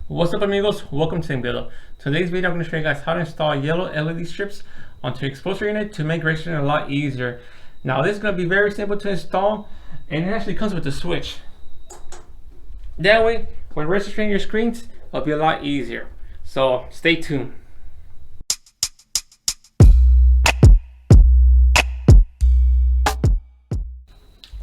What's up, amigos? Welcome to GoldUp. Today's video I'm going to show you guys how to install yellow LED strips onto your exposure unit to make registering a lot easier. Now this is going to be very simple to install, and it actually comes with a switch. That way, when registering your screens, it'll be a lot easier. So stay tuned.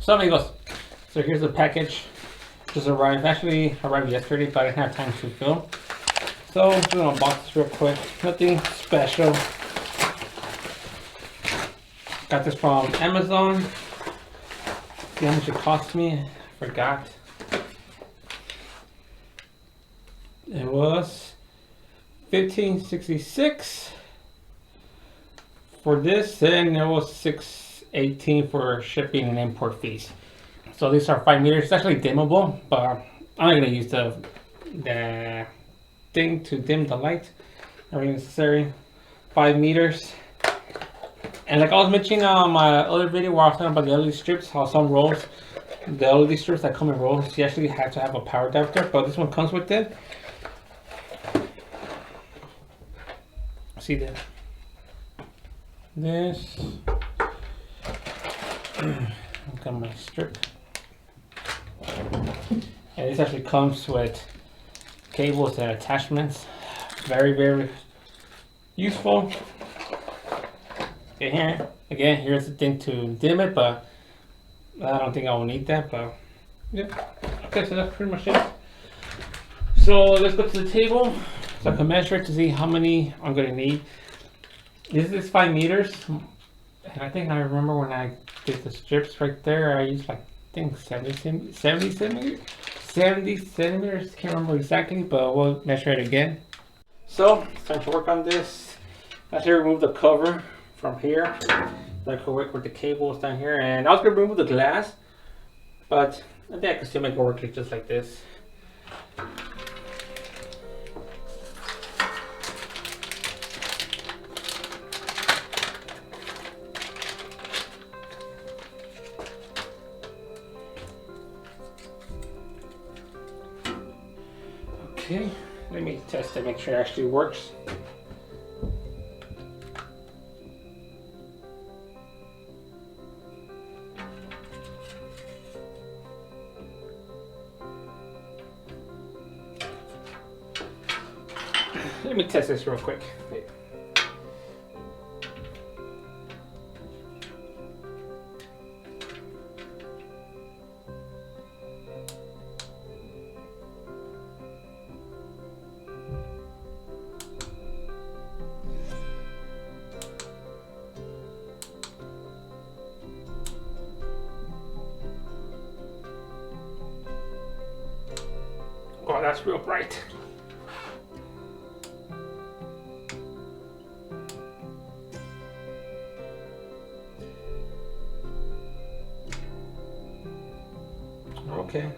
So amigos, so here's the package. Just arrived. Actually arrived yesterday, but I didn't have time to film. So I'm just gonna unbox this real quick. Nothing special. Got this from Amazon. See how much it cost me? I forgot. It was $15.66 for this, and it was $6.18 for shipping and import fees. So these are 5 meters. It's actually dimmable, but I'm not gonna use the thing to dim the light. Not really necessary. 5 meters. And like I was mentioning on my other video where I was talking about the LED strips, how some rolls, the LED strips that come in rolls, you actually have to have a power adapter, but this one comes with it. See that? This. Got my strip. And this actually comes with cables and attachments. Very useful. Okay, here's the thing to dim it, but I don't think I will need that, but yeah. Okay, so that's pretty much it. So let's go to the table so I can measure it to see how many I'm going to need. This is 5 meters, and I think I remember when I did the strips right there, I used like, I think 70 centimeters, can't remember exactly, but we'll measure it again. So it's time to work on this. I should remove the cover from here. I could work with the cables down here, and I was gonna remove the glass, but I think I can still make it work just like this. Okay, let me test it, make sure it actually works. Let me test this real quick. Oh, that's real bright.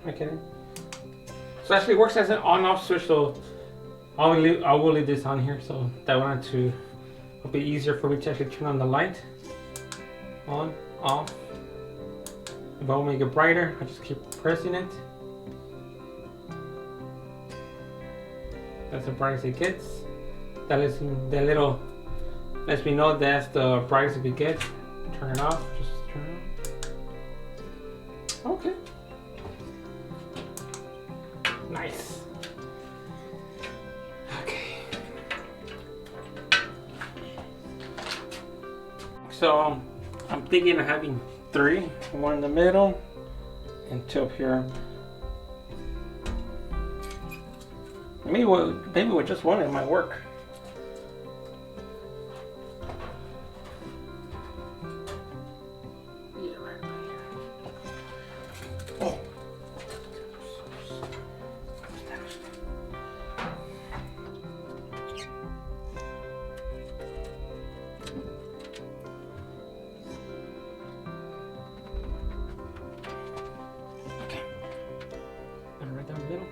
Okay. So it actually works as an on-off switch, so I will leave this on here, so that one will be easier for me to actually turn on the light. On, off. If I want to make it brighter, I just keep pressing it. That's the brightest it gets. That lets me know that's the brightest it gets. Turn it off. Just turn it on. Okay. Nice. Okay. So I'm thinking of having 3, one in the middle, and 2 up here. Maybe with just one it might work. Yeah, right here. Oh. Okay. And right down the middle.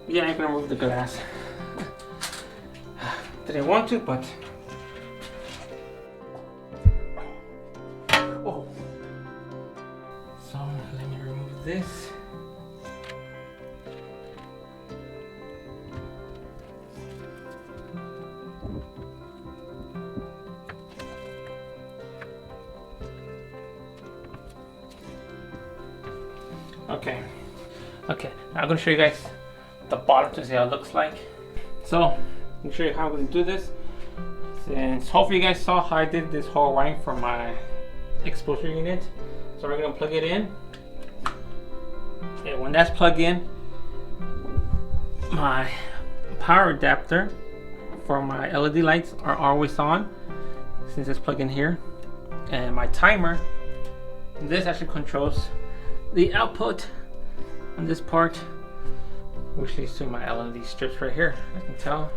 Yeah, I'm gonna remove the glass. Didn't want to, but oh. So let me remove this. Okay. Okay, now I'm gonna show you guys the bottom to see how it looks like. So, I'm gonna show you how I'm gonna do this. Since hopefully you guys saw how I did this whole wiring for my exposure unit. So we're gonna plug it in. Okay, when that's plugged in, my power adapter for my LED lights are always on since it's plugged in here. And my timer, this actually controls the output on this part, which leads to my LED strips right here. I can tell.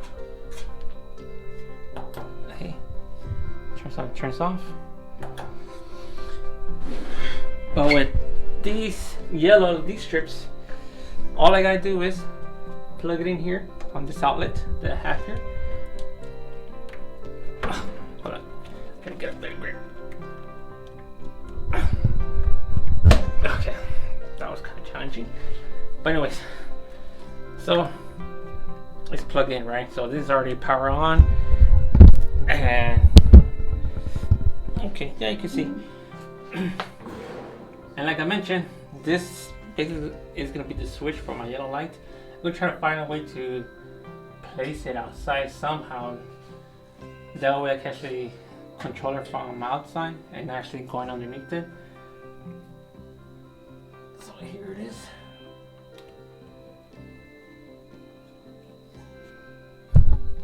Hey, turns on, turns off. But with these yellow LED strips, all I gotta do is plug it in here on this outlet that I have here. Hold on, gotta get a better grip. Okay, that was kind of challenging. But anyways, so it's plugged in, right? So this is already power on. And okay, yeah, you can see. And like I mentioned, this basically is gonna be the switch for my yellow light. I'm gonna try to find a way to place it outside somehow. That way I can actually control it from outside and actually going underneath it. So here it is.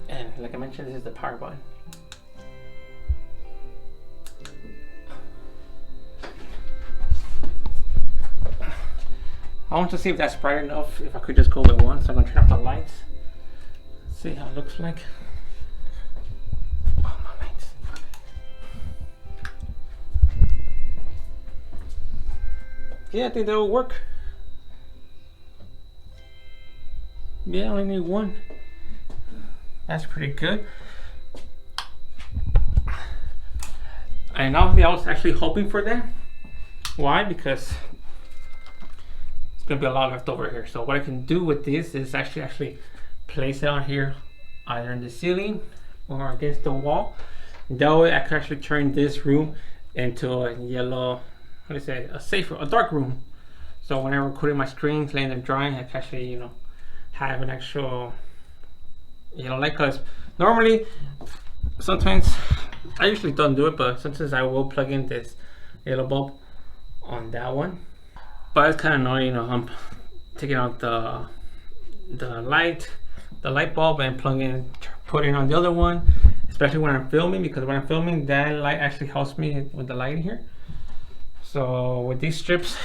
And like I mentioned, this is the power button. I want to see if that's bright enough, if I could just go with one. So I'm going to turn off the lights. See how it looks like. Oh, my lights. Yeah, I think that will work. Yeah, I only need one. That's pretty good. And obviously I was actually hoping for that. Why? Because gonna be a lot left over here. So what I can do with this is actually place it on here, either in the ceiling or against the wall. That way I can actually turn this room into a yellow, what do you say, a dark room. So whenever I'm putting my screens, laying them drying, I can actually, you know, have an actual yellow light. Because normally, sometimes, I usually don't do it, but sometimes I will plug in this yellow bulb on that one. But it's kind of annoying, you know, I'm taking out the light bulb and putting on the other one, especially when I'm filming, because when I'm filming, that light actually helps me with the lighting here. So with these strips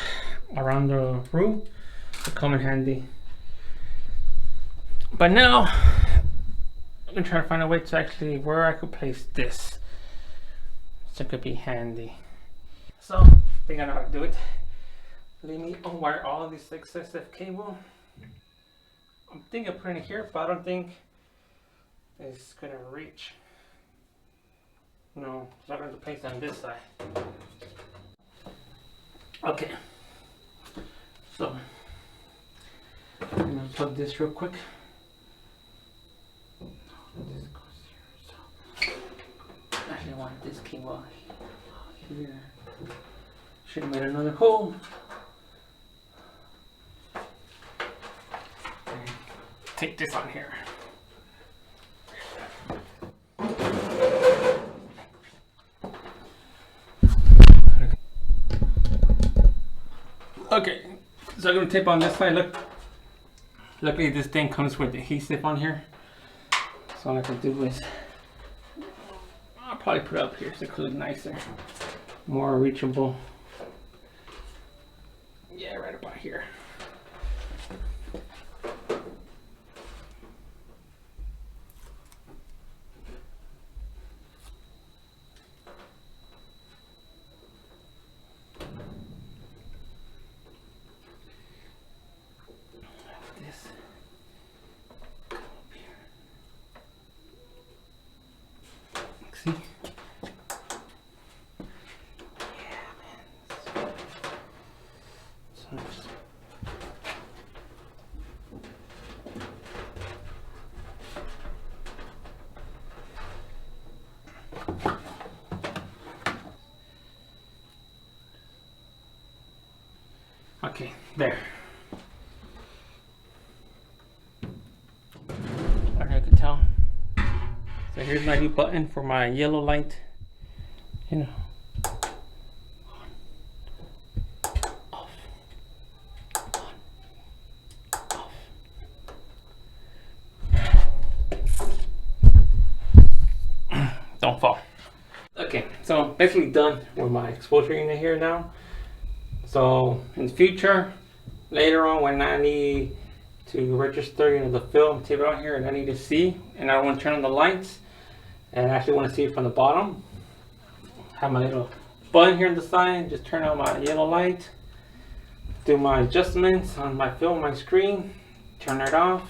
around the room, they come in handy. But now I'm gonna try to find a way to actually where I could place this, so it could be handy. So I think I know how to do it. Let me unwire all of this excessive cable. I'm thinking of putting it here, but I don't think it's gonna reach. No, so I'm gonna place it on this side. Okay. So I'm gonna plug this real quick. This goes here. So actually I want this cable here. Should have made another hole. Take this on here. Okay, so I'm gonna tape on this side. Look, luckily this thing comes with adhesive on here. So all I can do is I'll probably put it up here so it looks nicer, more reachable. Yeah, right about here. See? Yeah, man. Okay, there. I don't know if you can tell. So here's my new button for my yellow light. You know. Off. Don't fall. Okay, so I'm basically done with my exposure unit here now. So in the future, later on when I need to register, you know, the film, tape it on here, and I need to see, and I don't want to turn on the lights, and I actually want to see it from the bottom, have my little button here on the side, just turn on my yellow light, do my adjustments on my film, my screen, turn it off,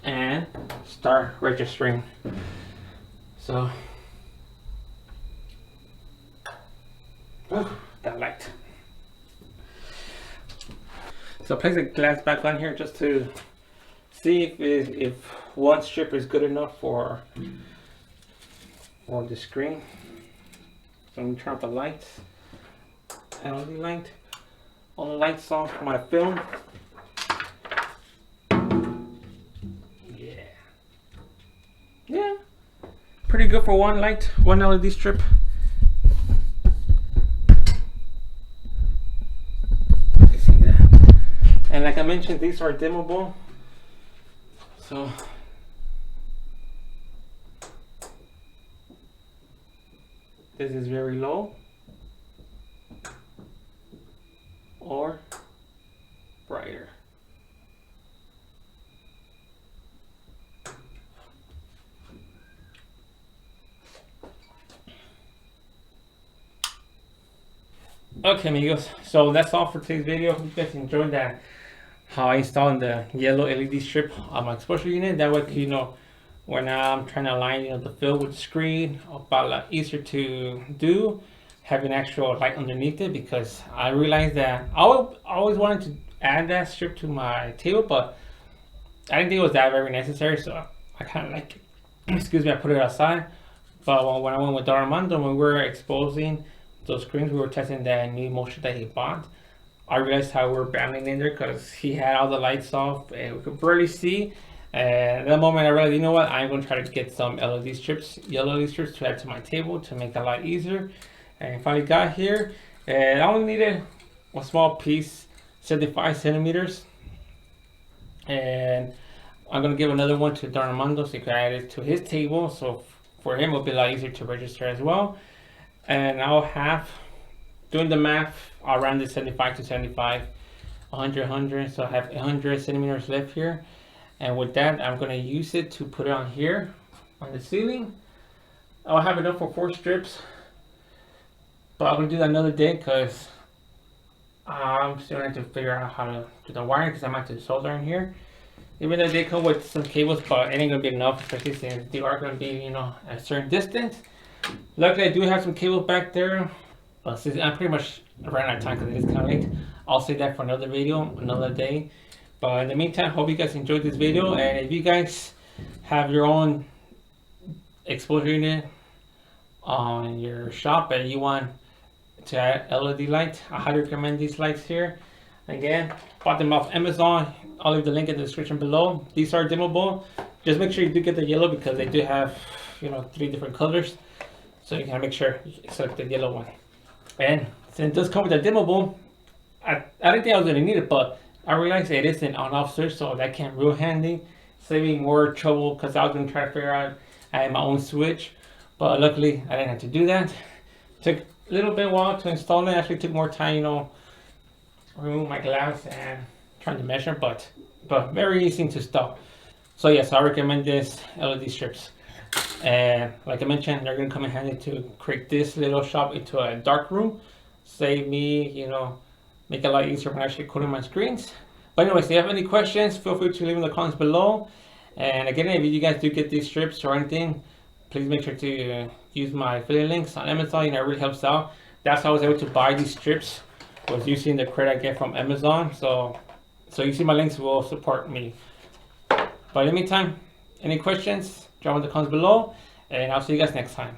and start registering. So, that light. So place the glass back on here just to see if one strip is good enough for the screen. So I'm gonna turn off the lights, LED light, all the lights off for my film. Yeah, pretty good for one light, one LED strip. And like I mentioned, these are dimmable. So this is very low or brighter. Okay, amigos, so that's all for today's video. Hope you guys enjoyed that, how I installed the yellow LED strip on my exposure unit. That way, you know, when I'm trying to align, you know, the fill with the screen, about a lot easier to do, having actual light underneath it, because I realized that I always wanted to add that strip to my table, but I didn't think it was that very necessary, so I kind of like it. Excuse me, I put it outside. But when I went with Armando, when we were exposing those screens, we were testing that new motion that he bought. I realized how we were battling in there because he had all the lights off and we could barely see. And at that moment I realized, you know what, I'm going to try to get some LED strips, yellow LED strips, to add to my table to make it a lot easier. And finally got here, and I only needed a small piece, 75 centimeters. And I'm going to give another one to Armando so he can add it to his table, so for him it'll be a lot easier to register as well. And I'll have, doing the math, around the 75 to 75, 100, so I have 100 centimeters left here. And with that, I'm going to use it to put it on here, on the ceiling. I'll have enough for 4 strips, but I'm going to do that another day because I'm still going to figure out how to do the wiring, because I might have to solder in here. Even though they come with some cables, but it ain't going to be enough, especially since they are going to be, you know, at a certain distance. Luckily, I do have some cables back there, but since I'm pretty much ran out of time because it is kind of late, I'll save that for another video, another day. But in the meantime, hope you guys enjoyed this video, and if you guys have your own exposure unit on your shop and you want to add LED light, I highly recommend these lights here. Again, bought them off Amazon. I'll leave the link in the description below. These are dimmable. Just make sure you do get the yellow, because they do have, you know, 3 different colors. So you can make sure you select the yellow one. And since it does come with a dimmable, I didn't think I was going to need it, but I realized it is an on-off switch, so that came real handy, saving more trouble, because I was going to try to figure out I had my own switch, but luckily I didn't have to do that. Took a little bit while to install it. Actually took more time, you know, remove my glass and trying to measure, but very easy to install. So yes, I recommend this LED strips. And like I mentioned, they're going to come in handy to create this little shop into a dark room. Save me, you know, make it a lot easier when I actually coding my screens. But anyways, if you have any questions, feel free to leave in the comments below. And again, if you guys do get these strips or anything, please make sure to use my affiliate links on Amazon. You know, it really helps out. That's how I was able to buy these strips, was using the credit I get from Amazon. So you see my links will support me. But in the meantime, any questions, drop in the comments below, and I'll see you guys next time.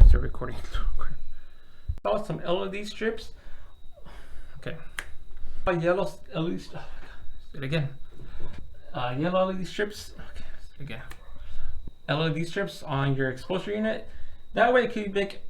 Still recording. Saw some LED strips. Okay. Yellow LED. Oh, do it again. Yellow LED strips. Okay. Again. LED strips on your exposure unit. That way it could make